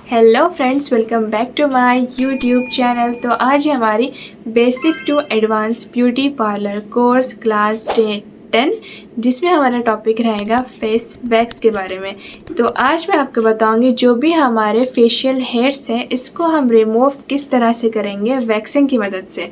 Hello friends, welcome back to my YouTube channel. तो आज है हमारी basic to advance beauty parlour course class 10 जिसमें हमारा टॉपिक रहेगा फेस वैक्स के बारे में। तो आज मैं आपको बताऊंगी जो भी हमारे फेशियल हेयर्स हैं इसको हम रिमूव किस तरह से करेंगे वैक्सिंग की मदद से।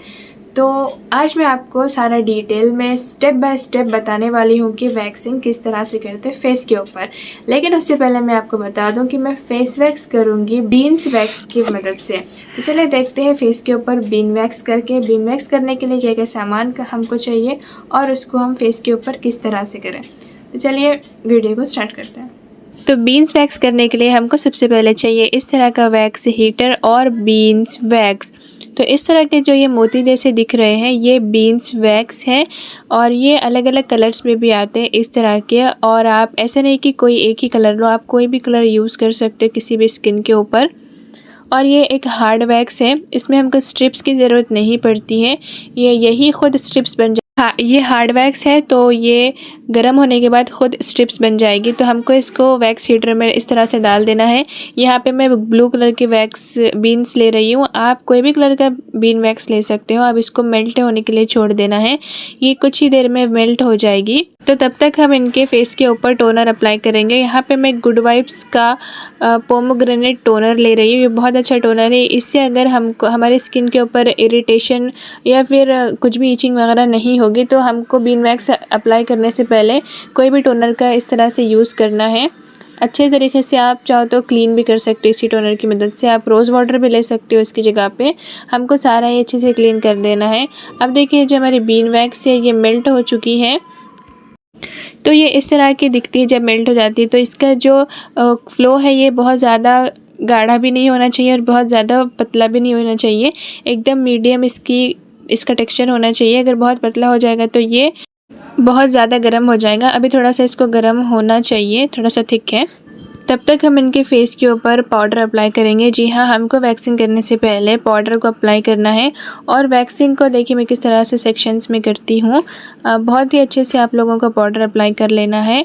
तो आज मैं आपको सारा डिटेल में स्टेप बाय स्टेप बताने वाली हूँ कि वैक्सिंग किस तरह से करते हैं फेस के ऊपर। लेकिन उससे पहले मैं आपको बता दूँ कि मैं फेस वैक्स करूँगी बीन्स वैक्स की मदद से। तो चलिए देखते हैं फेस के ऊपर बीन वैक्स करके। बीन वैक्स करने के लिए क्या क्या सामान का हमको चाहिए और उसको हम फेस के ऊपर किस तरह से करें। तो चलिए वीडियो को स्टार्ट करते हैं। तो बीन्स वैक्स करने के लिए हमको सबसे पहले चाहिए इस तरह का वैक्स हीटर और बीन्स वैक्स। तो इस तरह के जो ये मोती जैसे दिख रहे हैं ये बीन्स वैक्स है और ये अलग अलग कलर्स में भी आते हैं इस तरह के। और आप ऐसे नहीं कि कोई एक ही कलर लो, आप कोई भी कलर यूज़ कर सकते हो किसी भी स्किन के ऊपर। और ये एक हार्ड वैक्स है, इसमें हमको स्ट्रिप्स की ज़रूरत नहीं पड़ती है, ये यही खुद स्ट्रिप्स बन ये हार्ड वैक्स है तो ये गर्म होने के बाद खुद स्ट्रिप्स बन जाएगी। तो हमको इसको वैक्स हीटर में इस तरह से डाल देना है। यहाँ पे मैं ब्लू कलर की वैक्स बीन्स ले रही हूँ, आप कोई भी कलर का बीन वैक्स ले सकते हो। अब इसको मेल्ट होने के लिए छोड़ देना है, ये कुछ ही देर में मेल्ट हो जाएगी। तो तब तक हम इनके फेस के ऊपर टोनर अप्लाई करेंगे। यहाँ पे मैं गुड वाइब्स का पोमोग्रेनेट टोनर ले रही हूँ, ये बहुत अच्छा टोनर है। इससे अगर हमको हमारे स्किन के ऊपर इरिटेशन या फिर कुछ भी ईचिंग वगैरह नहीं होगी तो हमको बीन वैक्स अप्लाई करने से पहले कोई भी टोनर का इस तरह से यूज़ करना है। अच्छे तरीके से आप चाहो तो क्लीन भी कर सकते हो इसी टोनर की मदद से। आप रोज़ वाटर भी ले सकते हो इसकी जगह पे। हमको सारा ये अच्छे से क्लीन कर देना है। अब देखिए जो हमारी बीन वैक्स है ये मेल्ट हो चुकी है। तो ये इस तरह की दिखती है जब मेल्ट हो जाती है। तो इसका जो फ्लो है ये बहुत ज़्यादा गाढ़ा भी नहीं होना चाहिए और बहुत ज़्यादा पतला भी नहीं होना चाहिए, एकदम मीडियम इसका टेक्सचर होना चाहिए। अगर बहुत पतला हो जाएगा तो ये बहुत ज़्यादा गर्म हो जाएगा। अभी थोड़ा सा इसको गर्म होना चाहिए, थोड़ा सा थिक है। तब तक हम इनके फेस के ऊपर पाउडर अप्लाई करेंगे। जी हाँ, हमको वैक्सिंग करने से पहले पाउडर को अप्लाई करना है। और वैक्सिंग को देखिए मैं किस तरह से सेक्शंस में करती हूँ, बहुत ही अच्छे से आप लोगों को पाउडर अप्लाई कर लेना है।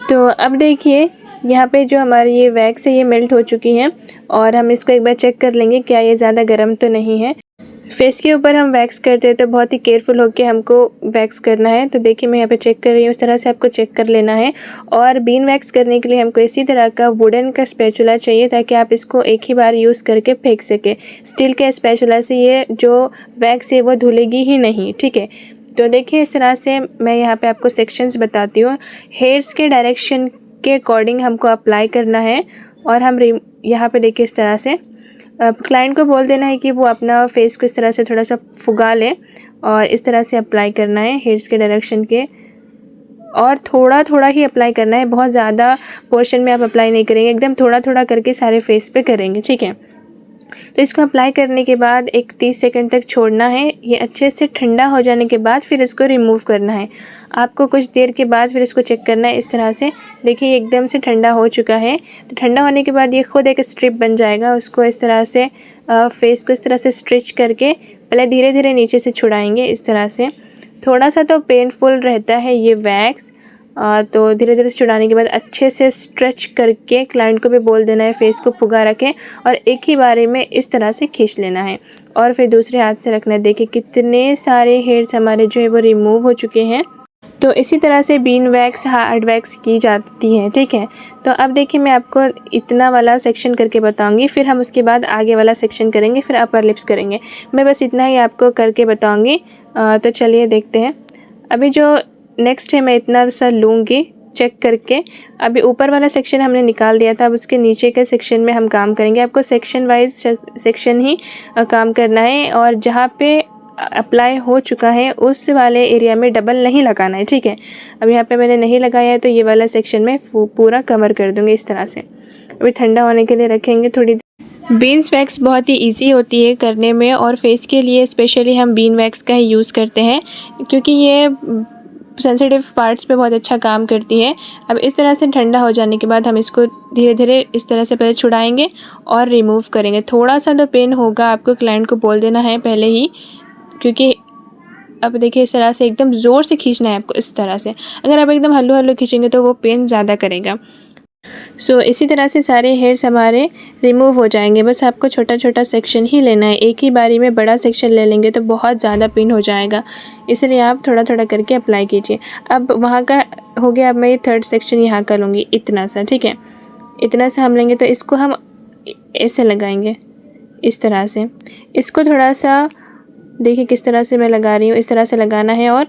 तो अब देखिए यहाँ पे जो हमारी ये वैक्स है ये मेल्ट हो चुकी है और हम इसको एक बार चेक कर लेंगे क्या ये ज़्यादा गर्म तो नहीं है। फेस के ऊपर हम वैक्स करते हैं तो बहुत ही केयरफुल होकर हमको वैक्स करना है। तो देखिए मैं यहाँ पे चेक कर रही हूँ, इस तरह से आपको चेक कर लेना है। और बीन वैक्स करने के लिए हमको इसी तरह का वुडन का स्पैचुला चाहिए ताकि आप इसको एक ही बार यूज़ करके फेंक सके। स्टील के स्पैचुला से ये जो वैक्स है वो धुलेगी ही नहीं, ठीक है। तो देखिए इस तरह से मैं यहाँ पे आपको सेक्शंस बताती हूँ। हेयर्स के डायरेक्शन के अकॉर्डिंग हमको अप्लाई करना है। और हम यहाँ पे देखिए इस तरह से क्लाइंट को बोल देना है कि वो अपना फेस को इस तरह से थोड़ा सा फुगा ले और इस तरह से अप्लाई करना है हेयर्स के डायरेक्शन के। और थोड़ा थोड़ा ही अप्लाई करना है, बहुत ज़्यादा पोर्शन में आप अप्लाई नहीं करेंगे, एकदम थोड़ा थोड़ा करके सारे फेस पे करेंगे, ठीक है। तो इसको अप्लाई करने के बाद एक 30 सेकंड तक छोड़ना है। ये अच्छे से ठंडा हो जाने के बाद फिर इसको रिमूव करना है। आपको कुछ देर के बाद फिर इसको चेक करना है इस तरह से। देखिए एकदम से ठंडा हो चुका है। तो ठंडा होने के बाद ये खुद एक स्ट्रिप बन जाएगा। उसको इस तरह से फेस को इस तरह से स्ट्रेच करके पहले धीरे धीरे नीचे से छुड़ाएंगे इस तरह से। थोड़ा सा तो पेनफुल रहता है ये वैक्स, तो धीरे धीरे छुड़ाने के बाद अच्छे से स्ट्रेच करके क्लाइंट को भी बोल देना है फेस को फुगा रखें और एक ही बारी में इस तरह से खींच लेना है और फिर दूसरे हाथ से रखना है। देखिए कितने सारे हेयर्स हमारे जो है वो रिमूव हो चुके हैं। तो इसी तरह से बीन वैक्स हार्ड वैक्स की जाती है, ठीक है। तो अब देखिए मैं आपको इतना वाला सेक्शन करके बताऊंगी, फिर हम उसके बाद आगे वाला सेक्शन करेंगे, फिर अपर लिप्स करेंगे। मैं बस इतना ही आपको करके बताऊंगी। तो चलिए देखते हैं। अभी जो नेक्स्ट है मैं इतना सा लूँगी चेक करके। अभी ऊपर वाला सेक्शन हमने निकाल दिया था, अब उसके नीचे के सेक्शन में हम काम करेंगे। आपको सेक्शन वाइज सेक्शन ही काम करना है और जहाँ पे अप्लाई हो चुका है उस वाले एरिया में डबल नहीं लगाना है, ठीक है। अब यहाँ पे मैंने नहीं लगाया है तो ये वाला सेक्शन में पूरा कवर कर दूँगी इस तरह से। अभी ठंडा होने के लिए रखेंगे थोड़ी। बीन्स वैक्स बहुत ही इजी होती है करने में और फेस के लिए स्पेशली हम बीन वैक्स का ही यूज़ करते हैं क्योंकि ये सेंसिटिव पार्ट्स पे बहुत अच्छा काम करती है। अब इस तरह से ठंडा हो जाने के बाद हम इसको धीरे धीरे इस तरह से पहले छुड़ाएंगे और रिमूव करेंगे। थोड़ा सा तो पेन होगा, आपको क्लाइंट को बोल देना है पहले ही, क्योंकि अब देखिए इस तरह से एकदम ज़ोर से खींचना है आपको इस तरह से। अगर आप एकदम हल्लू हल्लू खींचेंगे तो वो पेन ज़्यादा करेगा। इसी तरह से सारे हेयर्स हमारे रिमूव हो जाएंगे। बस आपको छोटा छोटा सेक्शन ही लेना है, एक ही बारी में बड़ा सेक्शन ले लेंगे तो बहुत ज़्यादा पिन हो जाएगा, इसलिए आप थोड़ा थोड़ा करके अप्लाई कीजिए। अब वहाँ का हो गया, अब मैं ये थर्ड सेक्शन यहाँ का लूँगी इतना सा, ठीक है। इतना सा हम लेंगे तो इसको हम ऐसे लगाएंगे, इस तरह से। इसको थोड़ा सा देखिए किस तरह से मैं लगा रही हूँ, इस तरह से लगाना है और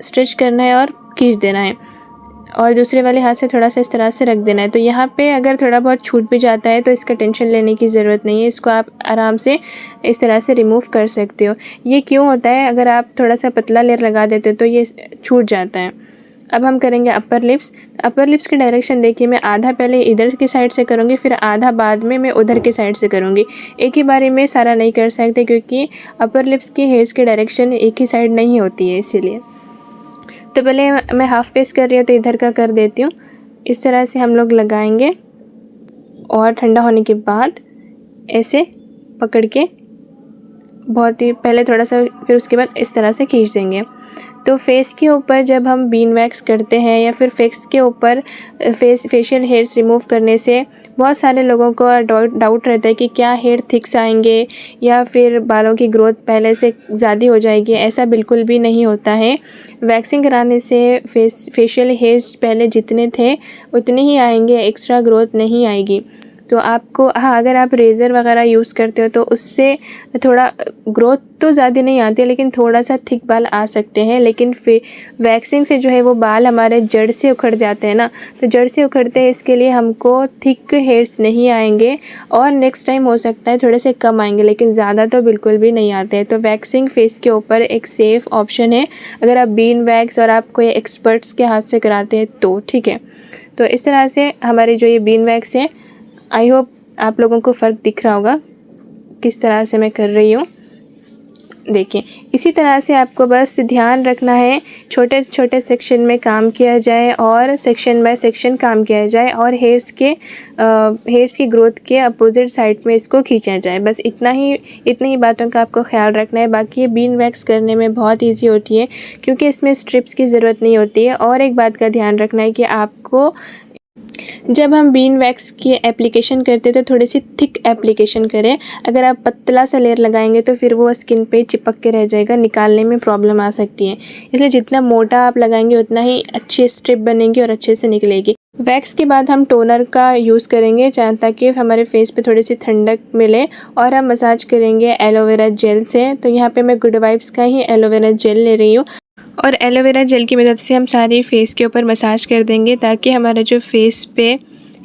स्ट्रेच करना है और खींच देना है, और दूसरे वाले हाथ से थोड़ा सा इस तरह से रख देना है। तो यहाँ पे अगर थोड़ा बहुत छूट भी जाता है तो इसका टेंशन लेने की ज़रूरत नहीं है, इसको आप आराम से इस तरह से रिमूव कर सकते हो। ये क्यों होता है, अगर आप थोड़ा सा पतला लेयर लगा देते हो तो ये छूट जाता है। अब हम करेंगे अपर लिप्स। अपर लिप्स की डायरेक्शन देखिए, मैं आधा पहले इधर की साइड से करूँगी, फिर आधा बाद में मैं उधर की साइड से करूँगी। एक ही बारी में सारा नहीं कर सकते क्योंकि अपर लिप्स की हेयर्स की डायरेक्शन एक ही साइड नहीं होती है, इसीलिए। तो पहले मैं हाफ फेस कर रही हूँ तो इधर का कर देती हूँ। इस तरह से हम लोग लगाएंगे और ठंडा होने के बाद ऐसे पकड़ के बहुत ही पहले थोड़ा सा, फिर उसके बाद इस तरह से खींच देंगे। तो फेस के ऊपर जब हम बीन वैक्स करते हैं या फिर फेस के ऊपर फेशियल हेयर्स रिमूव करने से बहुत सारे लोगों को डाउट रहता है कि क्या हेयर थिक्स आएंगे या फिर बालों की ग्रोथ पहले से ज़्यादा हो जाएगी। ऐसा बिल्कुल भी नहीं होता है। वैक्सिंग कराने से फेशियल हेयर्स पहले जितने थे उतने ही आएंगे, एक्स्ट्रा ग्रोथ नहीं आएगी। तो आपको, हाँ, अगर आप रेज़र वगैरह यूज़ करते हो तो उससे थोड़ा ग्रोथ तो ज़्यादा नहीं आती है, लेकिन थोड़ा सा थिक बाल आ सकते हैं। लेकिन वैक्सिंग से जो है वो बाल हमारे जड़ से उखड़ जाते हैं ना, तो जड़ से उखड़ते हैं, इसके लिए हमको थिक हेयर्स नहीं आएंगे और नेक्स्ट टाइम हो सकता है थोड़े से कम आएंगे, लेकिन ज़्यादा तो बिल्कुल भी नहीं आते हैं। तो वैक्सिंग फेस के ऊपर एक सेफ़ ऑप्शन है अगर आप बीन वैक्स और आप कोई एक्सपर्ट्स के हाथ से कराते हैं तो, ठीक है। तो इस तरह से हमारे जो ये बीन वैक्स है, आई होप आप लोगों को फ़र्क दिख रहा होगा किस तरह से मैं कर रही हूँ। देखिए, इसी तरह से आपको बस ध्यान रखना है, छोटे छोटे सेक्शन में काम किया जाए और सेक्शन बाय सेक्शन काम किया जाए और हेयर्स की ग्रोथ के अपोजिट साइड में इसको खींचा जाए। बस इतनी ही बातों का आपको ख्याल रखना है। बाकी ये बीन वैक्स करने में बहुत ईजी होती है क्योंकि इसमें स्ट्रिप्स की ज़रूरत नहीं होती है। और एक बात का ध्यान रखना है कि आपको जब हम बीन वैक्स की एप्लीकेशन करते हैं तो थोड़ी सी थिक एप्लीकेशन करें। अगर आप पतला सा लेयर लगाएंगे तो फिर वो स्किन पे चिपक के रह जाएगा, निकालने में प्रॉब्लम आ सकती है। इसलिए जितना मोटा आप लगाएंगे उतना ही अच्छी स्ट्रिप बनेगी और अच्छे से निकलेगी। वैक्स के बाद हम टोनर का यूज़ करेंगे ताकि हमारे फेस पे थोड़ी सी ठंडक मिले, और हम मसाज करेंगे एलोवेरा जेल से। तो यहाँ पे मैं गुड वाइब्स का ही एलोवेरा जेल ले रही हूँ और एलोवेरा जेल की मदद से हम सारी फेस के ऊपर मसाज कर देंगे ताकि हमारा जो फेस पे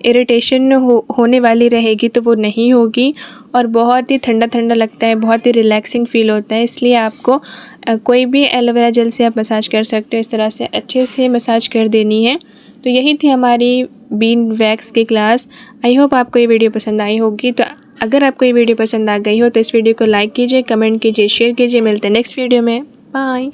इरिटेशन होने वाली रहेगी तो वो नहीं होगी, और बहुत ही ठंडा ठंडा लगता है, बहुत ही रिलैक्सिंग फ़ील होता है। इसलिए आपको कोई भी एलोवेरा जेल से आप मसाज कर सकते हो, इस तरह से अच्छे से मसाज कर देनी है। तो यही थी हमारी बीन वैक्स की क्लास। आई होप आपको ये वीडियो पसंद आई होगी। तो अगर आपको ये वीडियो पसंद आ गई हो तो इस वीडियो को लाइक कीजिए, कमेंट कीजिए, शेयर कीजिए। मिलते हैं नेक्स्ट वीडियो में। बाय।